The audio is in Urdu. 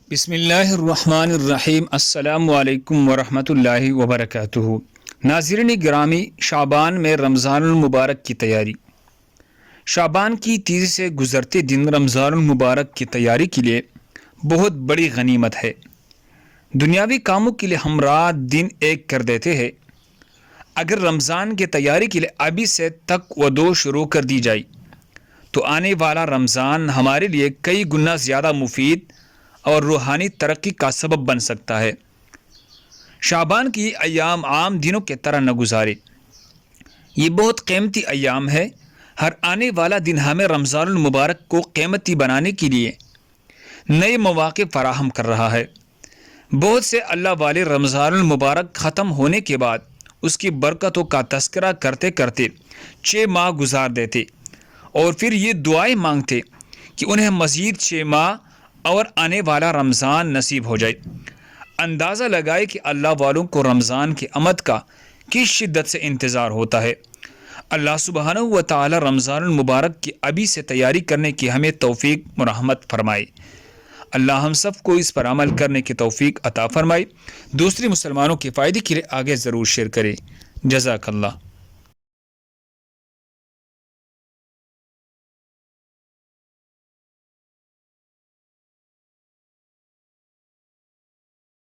بسم اللہ الرحمن الرحیم۔ السلام علیکم ورحمۃ اللہ وبرکاتہ۔ ناظرین گرامی، شعبان میں رمضان المبارک کی تیاری۔ شعبان کی تیزی سے گزرتے دن رمضان المبارک کی تیاری کے لیے بہت بڑی غنیمت ہے۔ دنیاوی کاموں کے لیے ہم رات دن ایک کر دیتے ہیں۔ اگر رمضان کی تیاری کے لیے ابھی سے تک و دو شروع کر دی جائے تو آنے والا رمضان ہمارے لیے کئی گنا زیادہ مفید اور روحانی ترقی کا سبب بن سکتا ہے۔ شعبان کی ایام عام دنوں کی طرح نہ گزارے، یہ بہت قیمتی ایام ہے۔ ہر آنے والا دن ہمیں رمضان المبارک کو قیمتی بنانے کے لیے نئے مواقع فراہم کر رہا ہے۔ بہت سے اللہ والے رمضان المبارک ختم ہونے کے بعد اس کی برکتوں کا تذکرہ کرتے کرتے 6 ماہ گزار دیتے اور پھر یہ دعائیں مانگتے کہ انہیں مزید 6 ماہ اور آنے والا رمضان نصیب ہو جائے۔ اندازہ لگائے کہ اللہ والوں کو رمضان کی آمد کا کس شدت سے انتظار ہوتا ہے۔ اللہ سبحانہ و تعالی رمضان المبارک کی ابھی سے تیاری کرنے کی ہمیں توفیق مرحمت فرمائے۔ اللہ ہم سب کو اس پر عمل کرنے کی توفیق عطا فرمائے۔ دوسرے مسلمانوں کے فائدے کے لیے آگے ضرور شیئر کرے۔ جزاک اللہ۔